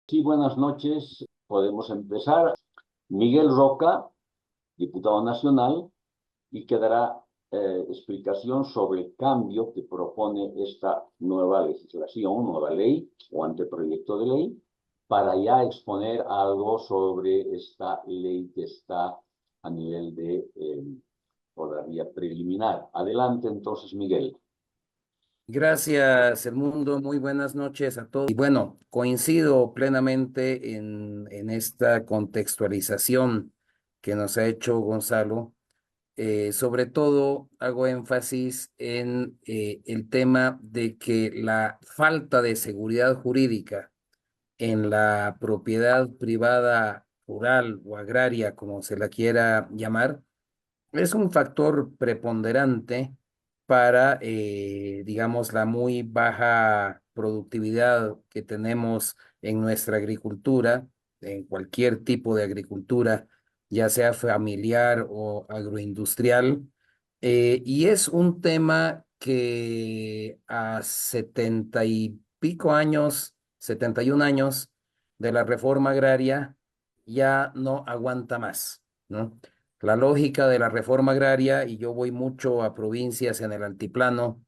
Sí, buenas noches. Podemos empezar. Miguel Roca, diputado nacional, y quedará explicación sobre el cambio que propone esta nueva legislación, nueva ley o anteproyecto de ley, para ya exponer algo sobre esta ley que está a nivel de todavía preliminar. Adelante entonces, Miguel. Gracias, Edmundo. Muy buenas noches a todos. Y bueno, coincido plenamente en esta contextualización que nos ha hecho Gonzalo. Sobre todo hago énfasis en el tema de que la falta de seguridad jurídica en la propiedad privada rural o agraria, como se la quiera llamar, es un factor preponderante para, digamos, la muy baja productividad que tenemos en nuestra agricultura, en cualquier tipo de agricultura, ya sea familiar o agroindustrial. Y es un tema que a 70 y pico años, 71 años de la reforma agraria, ya no aguanta más, ¿no? La lógica de la reforma agraria, y yo voy mucho a provincias en el altiplano,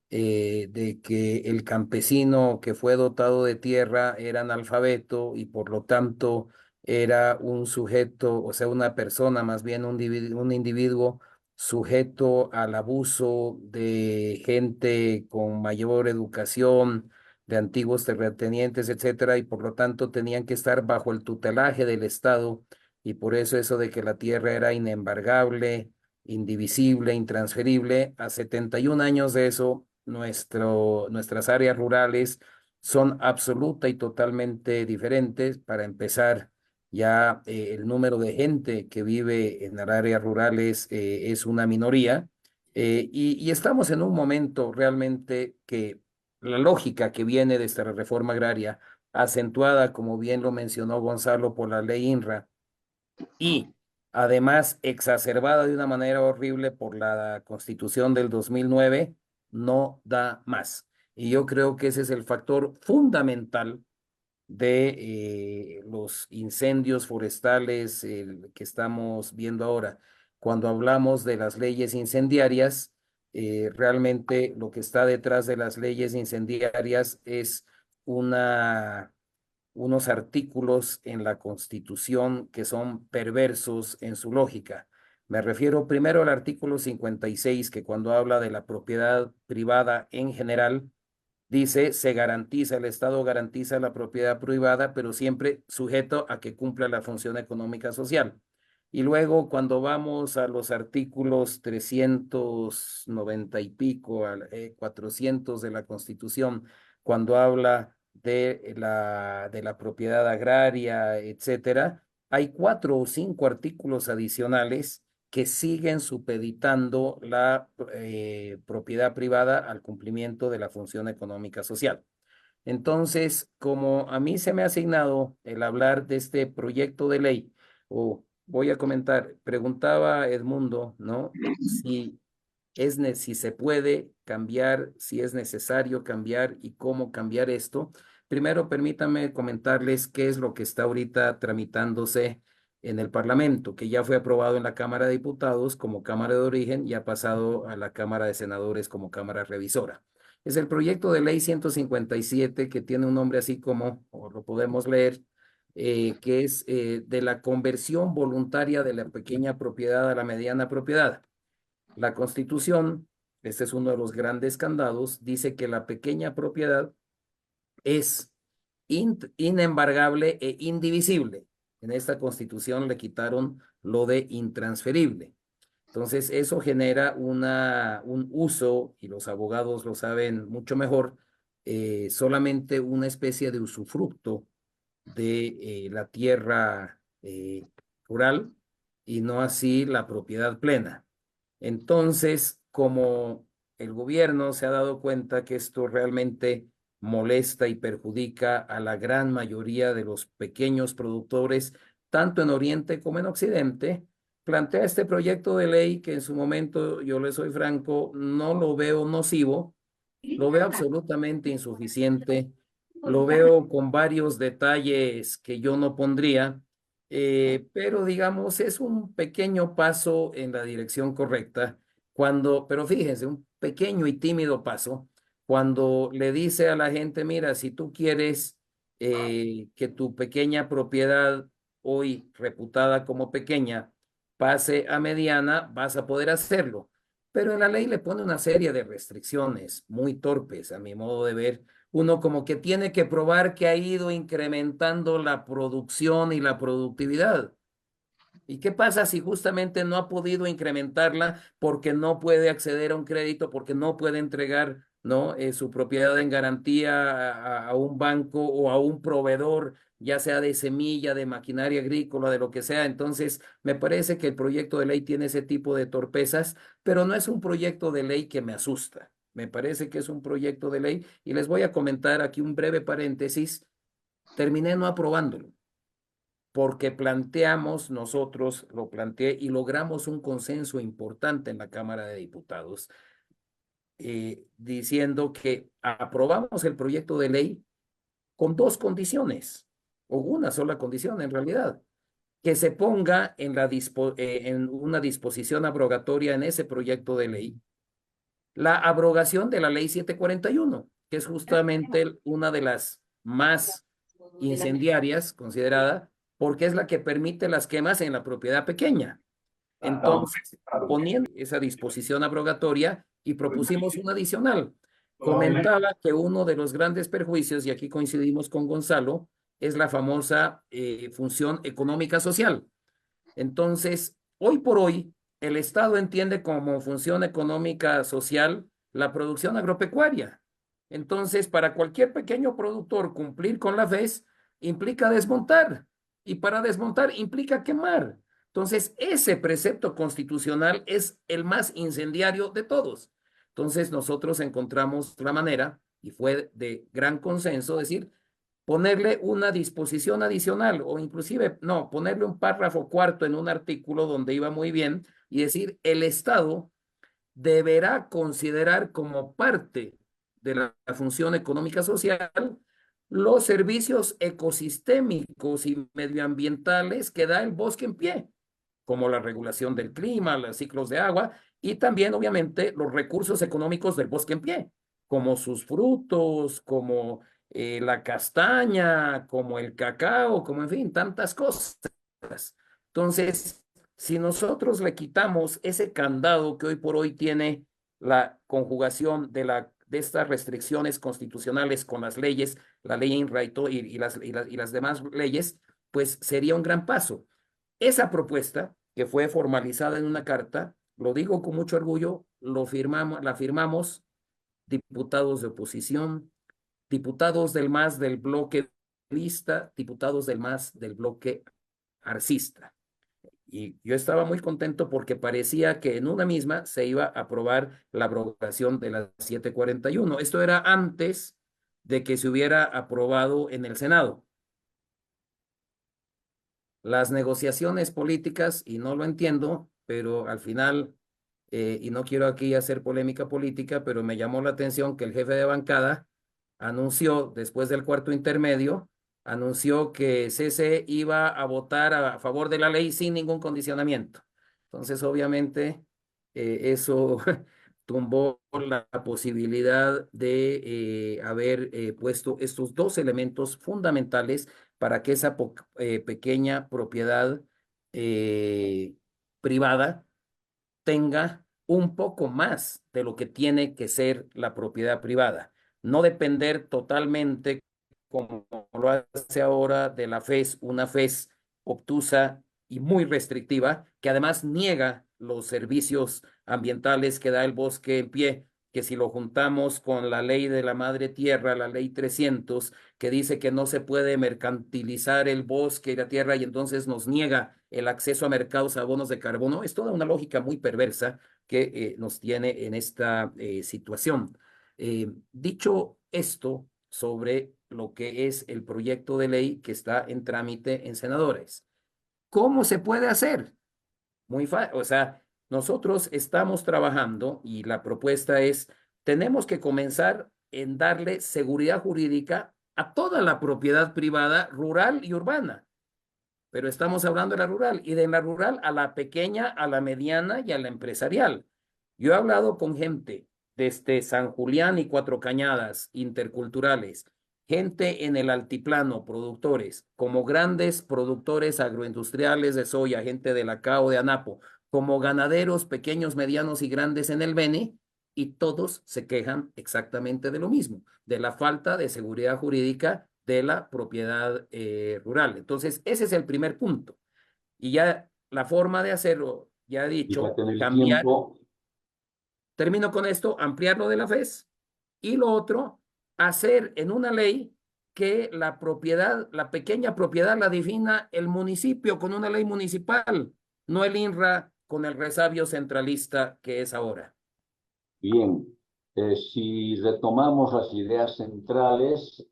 de que el campesino que fue dotado de tierra era analfabeto y por lo tanto era un sujeto, o sea, una persona, más bien un individuo sujeto al abuso de gente con mayor educación, de antiguos terratenientes, etcétera, y por lo tanto tenían que estar bajo el tutelaje del Estado y por eso eso de que la tierra era inembargable, indivisible, intransferible, a 71 años de eso, nuestras áreas rurales son absoluta y totalmente diferentes. Para empezar, ya el número de gente que vive en las áreas rurales es una minoría, y estamos en un momento realmente que la lógica que viene de esta reforma agraria, acentuada, como bien lo mencionó Gonzalo, por la ley INRA, y además exacerbada de una manera horrible por la Constitución del 2009, no da más. Y yo creo que ese es el factor fundamental de los incendios forestales que estamos viendo ahora. Cuando hablamos de las leyes incendiarias, realmente lo que está detrás de las leyes incendiarias es una unos artículos en la Constitución que son perversos en su lógica. Me refiero primero al artículo 56, que cuando habla de la propiedad privada en general, dice, se garantiza, el Estado garantiza la propiedad privada, pero siempre sujeto a que cumpla la función económica social. Y luego, cuando vamos a los artículos 390 y pico, 400 de la Constitución, cuando habla de la propiedad agraria, etcétera, hay 4 o 5 artículos adicionales que siguen supeditando la propiedad privada al cumplimiento de la función económica social. Entonces, como a mí se me ha asignado el hablar de este proyecto de ley, o voy a comentar, preguntaba Edmundo, ¿no? Si se puede cambiar, si es necesario cambiar y cómo cambiar esto. Primero, permítame comentarles qué es lo que está ahorita tramitándose en el Parlamento, que ya fue aprobado en la Cámara de Diputados como Cámara de Origen y ha pasado a la Cámara de Senadores como Cámara Revisora. Es el proyecto de ley 157 que tiene un nombre así como, o lo podemos leer, que es de la conversión voluntaria de la pequeña propiedad a la mediana propiedad. La Constitución, este es uno de los grandes candados, dice que la pequeña propiedad es inembargable e indivisible. En esta Constitución le quitaron lo de intransferible. Entonces, eso genera un uso, y los abogados lo saben mucho mejor, solamente una especie de usufructo de la tierra rural y no así la propiedad plena. Entonces, como el gobierno se ha dado cuenta que esto realmente molesta y perjudica a la gran mayoría de los pequeños productores, tanto en Oriente como en Occidente, plantea este proyecto de ley que en su momento, yo le soy franco, no lo veo nocivo, lo veo absolutamente insuficiente lo veo con varios detalles que yo no pondría, pero digamos, es un pequeño paso en la dirección correcta, pero fíjense, un pequeño y tímido paso, cuando le dice a la gente, mira, si tú quieres que tu pequeña propiedad, hoy reputada como pequeña, pase a mediana, vas a poder hacerlo. Pero en la ley le pone una serie de restricciones muy torpes, a mi modo de ver. Uno como que tiene que probar que ha ido incrementando la producción y la productividad. ¿Y qué pasa si justamente no ha podido incrementarla porque no puede acceder a un crédito, porque no puede entregar, ¿no? Su propiedad en garantía a un banco o a un proveedor, ya sea de semilla, de maquinaria agrícola, de lo que sea? Entonces, me parece que el proyecto de ley tiene ese tipo de torpezas, pero no es un proyecto de ley que me asusta. Me parece que es un proyecto de ley y les voy a comentar aquí un breve paréntesis. Terminé no aprobándolo porque planteamos, nosotros lo planteé y logramos un consenso importante en la Cámara de Diputados, diciendo que aprobamos el proyecto de ley con dos condiciones, o una sola condición en realidad, que se ponga en una disposición abrogatoria en ese proyecto de ley la abrogación de la ley 741, que es justamente una de las más incendiarias considerada, porque es la que permite las quemas en la propiedad pequeña. Entonces, poniendo esa disposición abrogatoria y propusimos una adicional. Comentaba que uno de los grandes perjuicios, y aquí coincidimos con Gonzalo, es la famosa función económica social. Entonces, hoy por hoy, el Estado entiende como función económica social la producción agropecuaria. Entonces, para cualquier pequeño productor cumplir con la FES implica desmontar, y para desmontar implica quemar. Entonces, ese precepto constitucional es el más incendiario de todos. Entonces, nosotros encontramos la manera, y fue de gran consenso, decir, ponerle una disposición adicional o inclusive, no, ponerle un párrafo cuarto en un artículo donde iba muy bien y decir, el Estado deberá considerar como parte de la función económica social los servicios ecosistémicos y medioambientales que da el bosque en pie, como la regulación del clima, los ciclos de agua y también, obviamente, los recursos económicos del bosque en pie, como sus frutos, como la castaña, como el cacao, como en fin, tantas cosas. Entonces, si nosotros le quitamos ese candado que hoy por hoy tiene la conjugación de estas restricciones constitucionales con las leyes, la ley Inraito y las demás leyes, pues sería un gran paso. Esa propuesta, que fue formalizada en una carta, lo digo con mucho orgullo, la firmamos diputados de oposición, diputados del MAS del bloque lista, diputados del MAS del bloque arcista. Y yo estaba muy contento porque parecía que en una misma se iba a aprobar la abrogación de la 741. Esto era antes de que se hubiera aprobado en el Senado. Las negociaciones políticas, y no lo entiendo, pero al final, y no quiero aquí hacer polémica política, pero me llamó la atención que el jefe de bancada anunció, después del cuarto intermedio, anunció que CC iba a votar a favor de la ley sin ningún condicionamiento. Entonces, obviamente, eso tumbó la posibilidad de haber puesto estos dos elementos fundamentales para que esa pequeña propiedad eh, privada tenga un poco más de lo que tiene que ser la propiedad privada. No depender totalmente, como lo hace ahora, de la FES, una FES obtusa y muy restrictiva, que además niega los servicios ambientales que da el bosque en pie, que si lo juntamos con la ley de la madre tierra, la ley 300, que dice que no se puede mercantilizar el bosque y la tierra y entonces nos niega el acceso a mercados a bonos de carbono, es toda una lógica muy perversa que nos tiene en esta situación. Dicho esto sobre lo que es el proyecto de ley que está en trámite en senadores, ¿cómo se puede hacer? Muy fácil, o sea, nosotros estamos trabajando y la propuesta es, tenemos que comenzar en darle seguridad jurídica a toda la propiedad privada rural y urbana. Pero estamos hablando de la rural y de la rural a la pequeña, a la mediana y a la empresarial. Yo he hablado con gente desde San Julián y Cuatro Cañadas, interculturales, gente en el altiplano, productores, como grandes productores agroindustriales de soya, gente de la CAO de Anapo, como ganaderos pequeños, medianos y grandes en el Beni, y todos se quejan exactamente de lo mismo, de la falta de seguridad jurídica de la propiedad rural. Entonces, ese es el primer punto. Y ya la forma de hacerlo, ya he dicho, Fíjate en el cambiar, tiempo. termino con esto, ampliar lo de la FES y lo otro, hacer en una ley que la propiedad, la pequeña propiedad la defina el municipio con una ley municipal, no el INRA con el resabio centralista que es ahora. Bien, si retomamos las ideas centrales,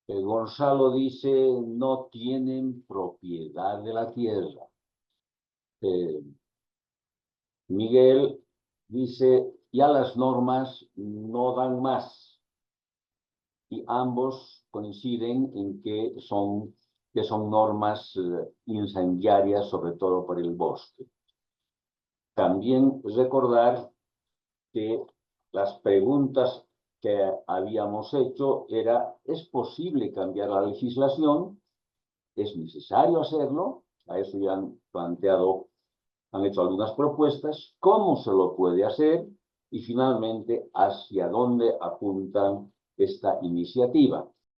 Gonzalo dice, no tienen propiedad de la tierra. Miguel dice, ya las normas no dan más. Y ambos coinciden en que son normas incendiarias, sobre todo por el bosque. También recordar que las preguntas que habíamos hecho era, ¿es posible cambiar la legislación? ¿Es necesario hacerlo? A eso ya han hecho algunas propuestas. ¿Cómo se lo puede hacer? Y finalmente, ¿hacia dónde apuntan esta iniciativa?